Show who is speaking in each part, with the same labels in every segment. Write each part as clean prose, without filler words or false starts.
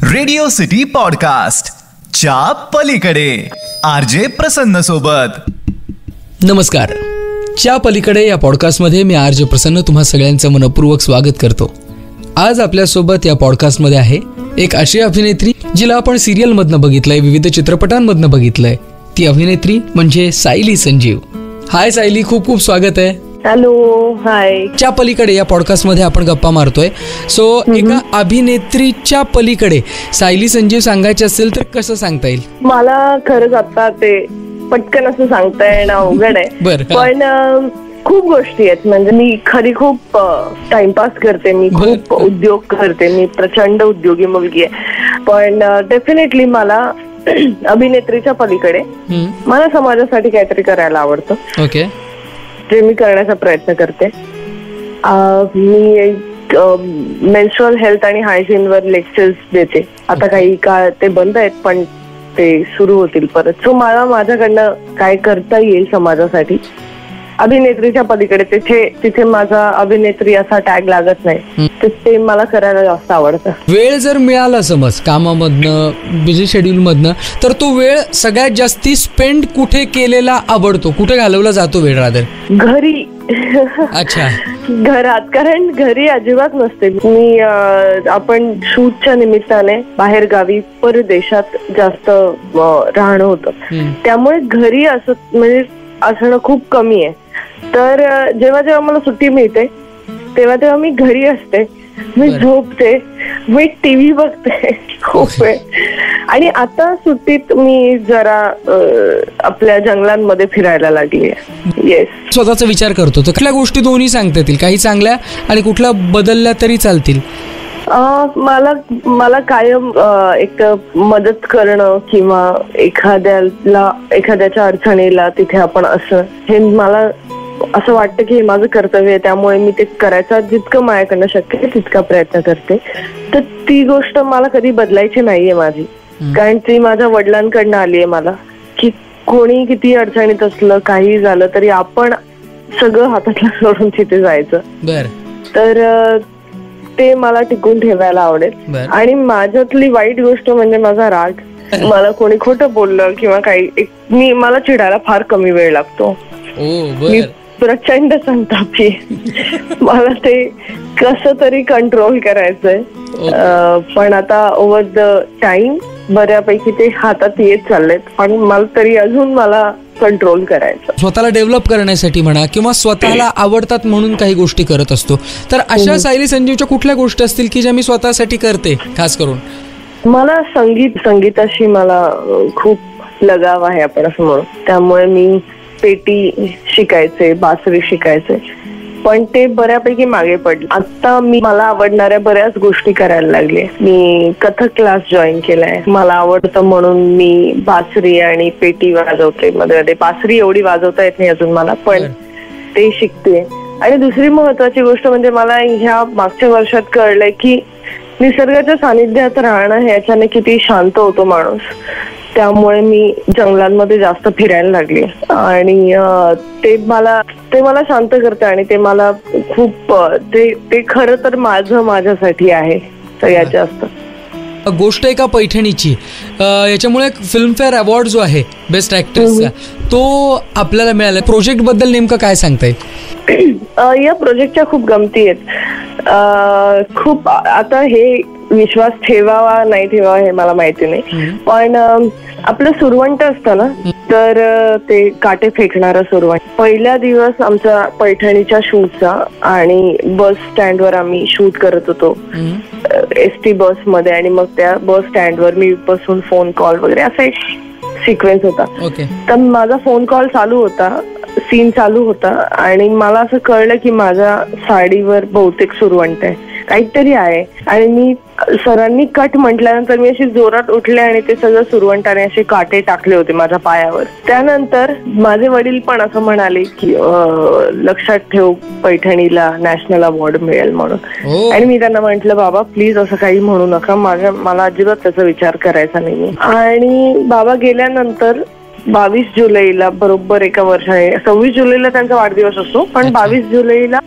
Speaker 1: Radio city podcast च्या पलीकडे RJ प्रसन्न सोबत.
Speaker 2: नमस्कार. च्या पलीकडे या पॉडकास्टमध्ये मी आरजे प्रसन्न तुम्हा सगळ्यांचं मनपूर्वक स्वागत करतो. आज आपल्यासोबत या पॉडकास्टमध्ये आहे एक अशी अभिनेत्री जिला आपण सिरियलमधनं बघितलंय, विविध चित्रपटांमधनं बघितलंय. ती अभिनेत्री म्हणजे सायली संजीव. हाय सायली, खूप खूप स्वागत आहे.
Speaker 3: हॅलो, हाय.
Speaker 2: च्या पलीकडे या पॉडकास्ट मध्ये आपण गप्पा मारतोय. सो एका अभिनेत्रीच्या पलीकडे सायली संजीव सांगायची असेल तर कसं सांगता येईल?
Speaker 3: मला खरंच आता ते पटकन असं सांगता येणं अवघड आहे. पण खूप गोष्टी आहेत. म्हणजे मी खरी खूप टाइमपास करते, मी खूप उद्योग करते, मी प्रचंड उद्योगी मुलगी आहे. पण डेफिनेटली मला अभिनेत्रीच्या पलीकडे मला समाजासाठी काहीतरी करायला आवडतं.
Speaker 2: ओके.
Speaker 3: जे मी करण्याचा प्रयत्न करते. मी मेन्स्ट्रुअल हेल्थ आणि हायजीन वर लेक्चर्स देते. आता काही काळ ते बंद आहेत, पण ते सुरू होतील परत. सो मला माझ्याकडनं काय करता येईल समाजासाठी अभिनेत्रीच्या पलीकडे, तिथे माझा अभिनेत्री असा टॅग लागत नाही, ते मला करायला जास्त आवडतं.
Speaker 2: वेळ जर मिळाला समज कामामधनं, बिझी शेड्यूल मधनं, तर तो वेळ सगळ्यात जास्ती स्पेंड कुठे केलेला आवडतो? कुठे घालवला जातो वेळ? रादर
Speaker 3: घरी.
Speaker 2: अच्छा,
Speaker 3: घरात. कारण घरी अजिबात नसते मी. आपण शूटच्या निमित्ताने बाहेर गावी परदेशात जास्त राहणं होतं, त्यामुळे घरी असणं खूप कमी आहे. तर जेव्हा मला सुट्टी मिळते तेव्हा मी घरी असते, मी झोपते, मी टीव्ही बघते खूप वेळ. आणि आता सुट्टीत मी जरा आपल्या जंगलांमध्ये फिरायला लागली आहे. येस.
Speaker 2: स्वतःचा विचार करतो तर कुठल्या गोष्टी दोन्ही सांगता येतील? काही चांगल्या आणि कुठल्या बदलल्या तरी चालतील?
Speaker 3: मला कायम एक मदत करणं किंवा एखाद्याच्या अडचणीला तिथे आपण असं, हे मला असं वाटतं की हे माझं कर्तव्य आहे. त्यामुळे मी ते करायचा जितकं माझ्याकडनं शक्य आहे तितका प्रयत्न करते. तर ती गोष्ट मला कधी बदलायची नाहीये माझी, कारण ती माझ्या वडिलांकडनं आली आहे मला, की कोणी किती अडचणीत असलं, काही झालं तरी आपण सगळं हातातलं सोडून तिथे जायचं. तर ते मला टिकून ठेवायला आवडेल. आणि माझ्यातली वाईट गोष्ट म्हणजे माझा राग. मला कोणी खोटं बोललं किंवा काही, मला चिडायला फार कमी वेळ लागतो. मी प्रचंड संतापी. मला ते कसं तरी कंट्रोल करायचंय. पण आता ओव्हर द टाइम बऱ्यापैकी ते हातात येत चाललेत, पण मला कंट्रोल करायचं.
Speaker 2: स्वतःला डेव्हलप करण्यासाठी म्हणा किंवा स्वतःला आवडतात म्हणून काही गोष्टी करत असतो. तर अशा सायली संजीवच्या कुठल्या गोष्टी असतील की ज्या मी स्वतःसाठी करते? खास करून
Speaker 3: मला संगीताशी मला खूप लगाव आहे, आपण असं म्हणू. त्यामुळे मी पेटी शिकायचे, बासरी शिकायचे, पण ते बऱ्यापैकी मागे पडले. आता मला आवडणाऱ्या बऱ्याच गोष्टी करायला लागले. मी कथक क्लास जॉईन केलाय. मला आवडतं म्हणून मी बासरी आणि पेटी वाजवते. मध्ये बासरी एवढी वाजवता येत नाही अजून मला, पण ते शिकते. आणि दुसरी महत्वाची गोष्ट म्हणजे मला ह्या मागच्या वर्षात कळलंय की निसर्गाच्या सानिध्यात राहणं ह्याच्याने किती शांत होतो माणूस. त्यामुळे मी जंगलांमध्ये जास्त फिरायला लागले आणि ते मला शांत करतं आणि ते मला खूप ते खरं तर माझ्यासाठी आहे सगळ्यात जास्त.
Speaker 2: गोष्ट एका पैठणीची. याच्यामुळे फिल्मफेअर अवॉर्ड जो आहे बेस्ट ऍक्ट्रेसचा, तो आपल्याला मिळाला. प्रोजेक्ट बद्दल नेमकं काय सांगता येईल?
Speaker 3: या प्रोजेक्टच्या खूप गमती आहेत. खूप आता हे विश्वास ठेवावा नाही ठेवावा हे मला माहिती नाही, पण आपलं सुरवंट असतं ना, तर ते काटे फेकणारं सुरवंट. पहिला दिवस आमचा पैठणीच्या शूटचा, आणि बस स्टँडवर आम्ही शूट करत होतो एसटी बस मध्ये. आणि मग त्या बस स्टँडवर मी बसून फोन कॉल वगैरे असा एक सिक्वेन्स होता. तर माझा फोन कॉल चालू होता, सीन चालू होता, आणि मला असं कळलं की माझ्या साडीवर बहुतेक सुरवंट आहे, काहीतरी आहे. आणि मी सरांनी कट म्हटल्यानंतर मी अशी जोरात उठले आणि ते सगळं सुरवंटाने असे काटे टाकले होते माझ्या पायावर. त्यानंतर माझे वडील पण असं म्हणाले की लक्षात ठेव, पैठणीला नॅशनल अवॉर्ड मिळेल म्हणून. आणि मी त्यांना म्हंटल, बाबा प्लीज असं काही म्हणू नका, मला अजिबात त्याचा विचार करायचा नाही. आणि बाबा गेल्यानंतर 22 जुलैला बरोबर एका वर्षाने, 26 जुलैला त्यांचा वाढदिवस असतो, पण 22 जुलैला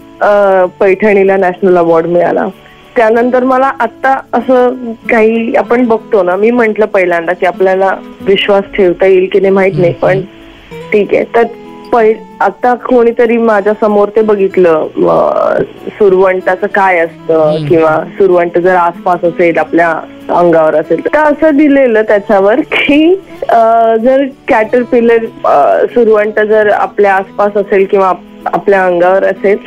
Speaker 3: पैठणीला नॅशनल अवॉर्ड मिळाला. त्यानंतर मला आता असं काही आपण बघतो ना, मी म्हंटल पहिल्यांदा की आपल्याला विश्वास ठेवता येईल की नाही माहित नाही, पण ठीक आहे. तर आता कोणीतरी माझ्या समोर ते बघितलं सुरवंटाचं काय असतं, किंवा सुरवंट जर आसपास असेल आपल्या अंगावर असेल तर असं दिलेलं त्याच्यावर की जर कॅटरपिलर सुरवंट जर आपल्या आसपास असेल किंवा आपल्या अंगावर असेल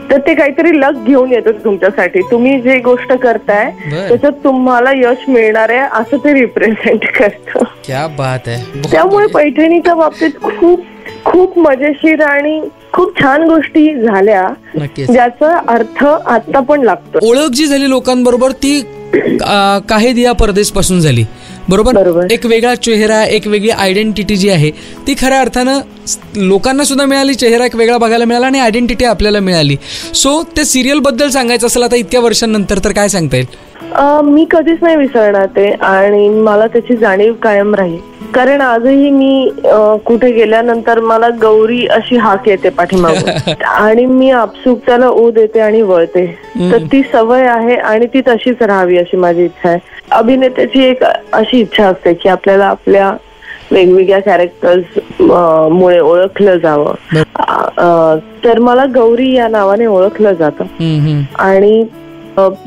Speaker 3: तर ते काहीतरी लक घेऊन येतं तुमच्यासाठी. तुम्ही जे गोष्ट करताय त्याच्यात तुम्हाला यश मिळणार आहे असं ते रिप्रेझेंट करतं.
Speaker 2: क्या बात आहे.
Speaker 3: त्यामुळे पैठणीच्या बाबतीत खूप खूप मजेशीर आणि खूप छान गोष्टी झाल्या ज्याचा अर्थ आता पण लागतो.
Speaker 2: ओळख जी झाली लोकांबरोबर ती काही दिया परदेश पासून झाली, बरोबर. एक वेगळा चेहरा, एक वेगळी आयडेंटिटी जी आहे ती खऱ्या अर्थानं लोकांना सुद्धा मिळाली. चेहरा एक वेगळा बघायला मिळाला आणि आयडेंटिटी आपल्याला मिळाली. सो त्या सिरियल बद्दल सांगायचं असेल आता इतक्या वर्षांनंतर तर काय सांगता येईल?
Speaker 3: मी कधीच नाही विसरणार ते आणि मला त्याची जाणीव कायम राहील. कारण आजही मी कुठे गेल्यानंतर मला गौरी अशी हाक येते पाठीमागून आणि मी आपसूक त्याला ओ देते आणि वळते. तर ती सवय आहे आणि ती तशीच राहावी अशी माझी इच्छा आहे. अभिनेत्याची एक अशी इच्छा असते की आपल्याला आपल्या वेगवेगळ्या कॅरेक्टर्स मुळे ओळखलं जावं. तर मला गौरी या नावाने ओळखलं जातं आणि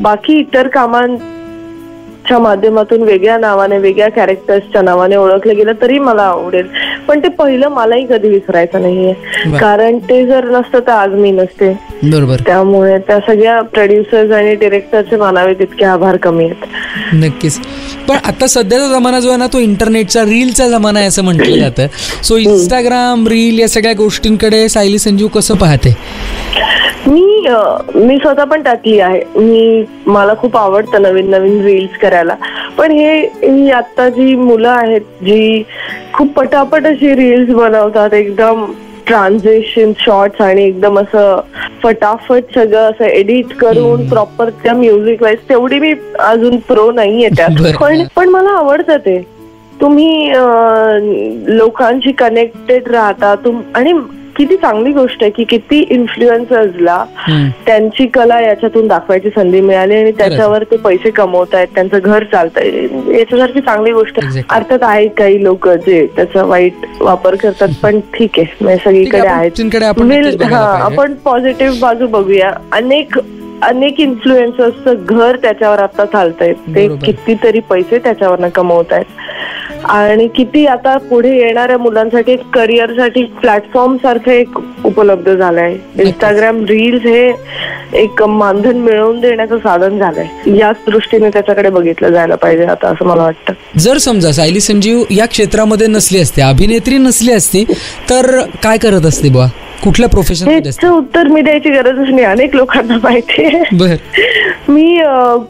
Speaker 3: बाकी इतर कामांच्या माध्यमातून वेगळ्या नावाने, वेगळ्या कॅरेक्टर्सच्या नावाने ओळखलं गेलं तरी मला आवडेल. पण ते पहिलं मलाही कधी विसरायचं नाहीये, कारण ते जर नसतं तर आज मी नसते.
Speaker 2: बरोबर.
Speaker 3: त्यामुळे त्या सगळ्या प्रोड्युसर्स आणि डिरेक्टरचे मानावे तितके आभार कमी आहेत.
Speaker 2: नक्कीच. पण आता सध्याचा जमाना जो आहे ना तो इंटरनेटचा, रीलचा जमाना आहे असं म्हटलं जातं. सो इंस्टाग्राम, रील या सगळ्या गोष्टींकडे सायली संजीव कसं पाहते?
Speaker 3: मी स्वतः पण टाकली आहे. मला खूप आवडतं नवीन नवीन रील्स करायला. पण ही आता जी मुलं आहेत जी खूप पटापट अशी रील्स बनवतात, एकदम ट्रान्झिशन शॉर्ट्स आणि एकदम असं फटाफट सगळं असं एडिट करून प्रॉपर त्या म्युझिक वाईज, तेवढी मी अजून प्रो नाहीये त्यात. पण मला आवडतं ते. तुम्ही लोकांशी कनेक्टेड राहता आणि किती चांगली गोष्ट आहे की किती इन्फ्लुएन्सर्सला त्यांची कला याच्यातून दाखवायची संधी मिळाली आणि त्याच्यावर ते पैसे कमवतायत, त्यांचं घर चालतंय. याच्यासारखी चांगली गोष्ट अर्थात आहे. काही लोक जे त्याचा वाईट वापर करतात, पण ठीक आहे, सगळीकडे आहेत. आपण पॉझिटिव्ह बाजू बघूया. अनेक इन्फ्लुएन्सर्सचं घर त्याच्यावर आता चालतंय. ते कितीतरी पैसे त्याच्यावरनं कमवतायत आणि किती आता पुढे येणाऱ्या मुलांसाठी करिअरसाठी प्लॅटफॉर्म सारखं एक उपलब्ध झालंय. इंस्टाग्राम रील्स हे एक मानधन मिळवून देण्याचं साधन झालंय. याच दृष्टीने त्याच्याकडे बघितलं जायला पाहिजे आता, असं मला वाटतं.
Speaker 2: जर समजा सायली संजीव या क्षेत्रामध्ये नसली असते, अभिनेत्री नसली असती, तर काय करत असते बुवा? कुठल्या प्रोफेशन?
Speaker 3: याचं उत्तर मी द्यायची गरजच नाही, अनेक लोकांना माहिती आहे. मी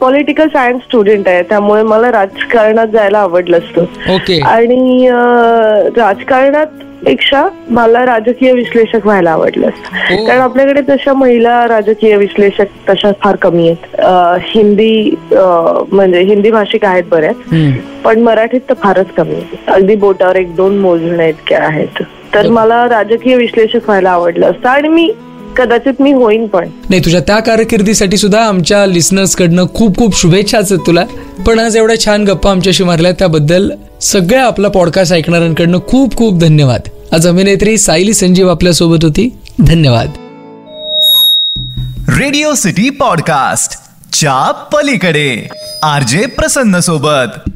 Speaker 3: पॉलिटिकल सायन्स स्टुडंट आहे, त्यामुळे मला राजकारणात जायला आवडलं असतं. आणि राजकारणात पेक्षा मला राजकीय विश्लेषक व्हायला आवडलं असतं. कारण आपल्याकडे तशा महिला राजकीय विश्लेषक तशा फार कमी आहेत. म्हणजे हिंदी भाषिक आहेत बऱ्याच, पण मराठीत तर फारच कमी आहेत. अगदी बोटावर 1-2 मोजण्या इतक्या आहेत. तर मला राजकीय विश्लेषक व्हायला आवडलं असतं आणि कदाचित मी होईन पण.
Speaker 2: नाही, तुझ्या त्या कारकिर्दीसाठी सुद्धा आमच्या लिसनर्स कडनं खूप खूप शुभेच्छाच आहेत तुला. पण आज एवढ्या छान गप्पा आमच्याशी मारल्या त्याबद्दल सगळ्या आपला पॉडकास्ट ऐकणाऱ्यांकडनं खूप खूप धन्यवाद. आज अभिनेत्री सायली संजीव आपल्या सोबत होती. धन्यवाद.
Speaker 1: रेडिओ सिटी पॉडकास्ट च्या पलीकडे RJ प्रसन्न सोबत.